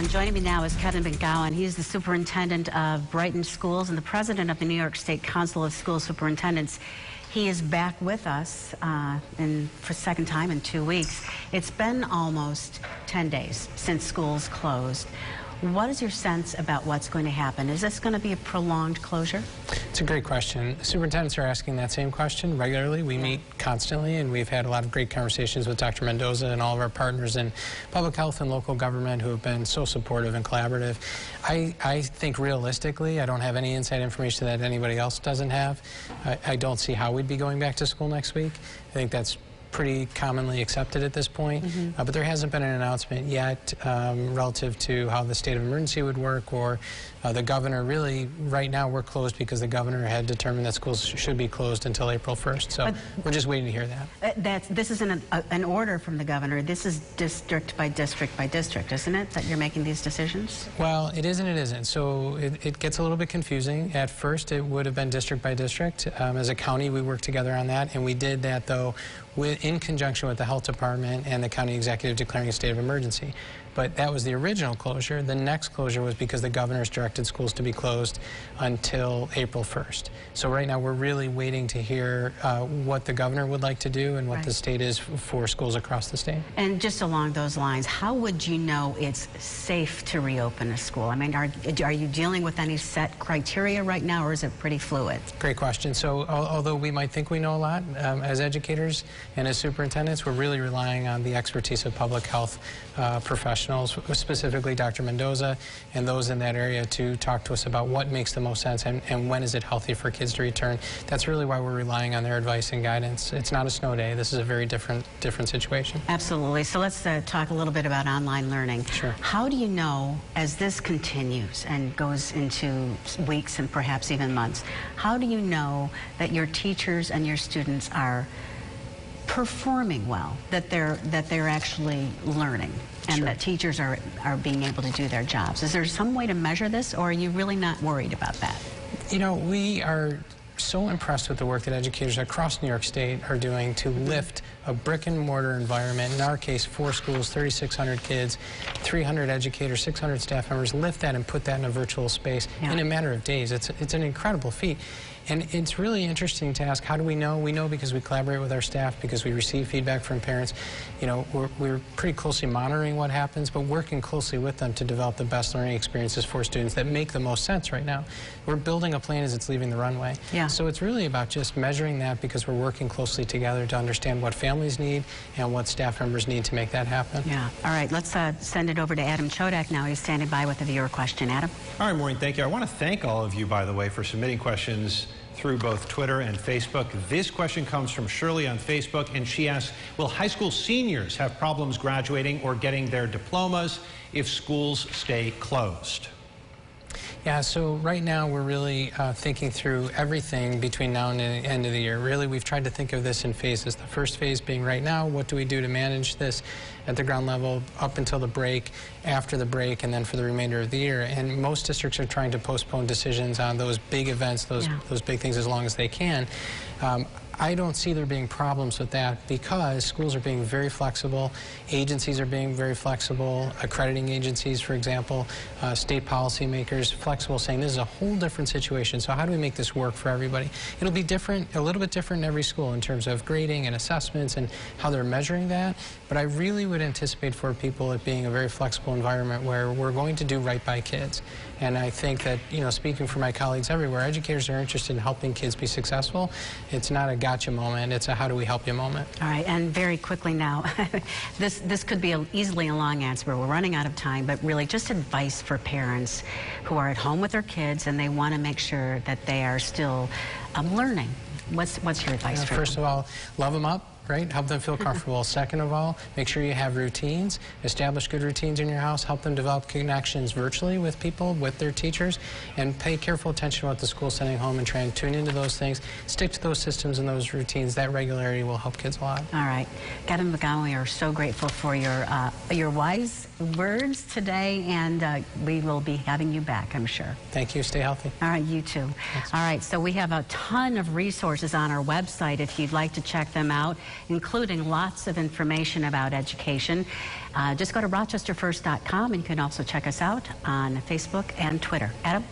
everyone. Joining me now is Kevin McGowan. He's the superintendent of Brighton Schools and the president of the New York State Council of School Superintendents. He is back with us for the second time in 2 weeks. It's been almost 10 days since schools closed. What is your sense about what's going to happen? Is this going to be a prolonged closure? It's a great question. Superintendents are asking that same question regularly. We meet constantly, and we've had a lot of great conversations with Dr. Mendoza and all of our partners in public health and local government who have been so supportive and collaborative. I think realistically, I don't have any inside information that anybody else doesn't have. I don't see how we'd be going back to school next week. I think that's pretty commonly accepted at this point, but there hasn't been an announcement yet relative to how the state of emergency would work, or the governor. Really, right now we're closed because the governor had determined that schools should be closed until April 1st, so we're just waiting to hear that. This isn't an order from the governor. This is district by district by district, isn't it, that you're making these decisions? Well, it is and it isn't. So it gets a little bit confusing. At first, it would have been district by district. As a county, we worked together on that, and we did that, though, in conjunction with the health department and the county executive declaring a state of emergency. But that was the original closure. The next closure was because the governor's directed schools to be closed until April 1st. So right now we're really waiting to hear what the governor would like to do and what the state is for schools across the state. And just along those lines, how would you know it's safe to reopen a school? I mean, are you dealing with any set criteria right now, or is it pretty fluid? Great question. So although we might think we know a lot, as educators and as superintendents, we're really relying on the expertise of public health professionals, specifically Dr. Mendoza and those in that area, to talk to us about what makes the most sense and when is it healthy for kids to return. That's really why we're relying on their advice and guidance. It's not a snow day. This is a very different situation. Absolutely. So let's talk a little bit about online learning. Sure. How do you know, as this continues and goes into weeks and perhaps even months, how do you know that your teachers and your students are performing well, that they're actually learning, and that teachers are being able to do their jobs? Is there some way to measure this, or are you really not worried about that? You know, we are so impressed with the work that educators across New York State are doing to lift a brick and mortar environment. In our case, 4 schools, 3,600 kids, 300 educators, 600 staff members, lift that and put that in a virtual space in a matter of days. It's an incredible feat. And it's really interesting to ask, how do we know? We know because we collaborate with our staff, because we receive feedback from parents. You know, we're pretty closely monitoring what happens, but working closely with them to develop the best learning experiences for students that make the most sense right now. We're building a plane as it's leaving the runway. So it's really about just measuring that, because we're working closely together to understand what families need and what staff members need to make that happen. All right, let's send it over to Adam Chodak now. He's standing by with a viewer question. Adam? All right, Maureen, thank you. I want to thank all of you, by the way, for submitting questions through both Twitter and Facebook. This question comes from Shirley on Facebook, and she asks, will high school seniors have problems graduating or getting their diplomas if schools stay closed? Yeah, so right now we're really thinking through everything between now and the end of the year. Really, we've tried to think of this in phases. The first phase being right now, what do we do to manage this at the ground level up until the break, after the break, and then for the remainder of the year. And most districts are trying to postpone decisions on those big events, those big things, as long as they can. I don't see there being problems with that, because schools are being very flexible, agencies are being very flexible, accrediting agencies, for example, state policymakers, flexible, saying this is a whole different situation, so how do we make this work for everybody? It'll be different, a little bit different in every school in terms of grading and assessments and how they're measuring that, but I really would anticipate for people it being a very flexible environment where we're going to do right by kids. And I think that, you know, speaking for my colleagues everywhere, educators are interested in helping kids be successful. It's not a gotcha moment, it's a how do we help you moment. All right, and very quickly now, this could be easily a long answer, but we're running out of time, but really just advice for parents who are at home with their kids and they want to make sure that they are still learning. What's your advice for them? First of all, love them up. Right? Help them feel comfortable. Second of all, make sure you have routines. Establish good routines in your house. Help them develop connections virtually with people, with their teachers, and pay careful attention to what the school's sending home and try and tune into those things. Stick to those systems and those routines. That regularity will help kids a lot. All right. Kevin McGowan, we are so grateful for your wise words today, and we will be having you back, I'm sure. Thank you. Stay healthy. All right, you too. Thanks. All right, so we have a ton of resources on our website if you'd like to check them out, including lots of information about education. Just go to rochesterfirst.com, and you can also check us out on Facebook and Twitter. Adam?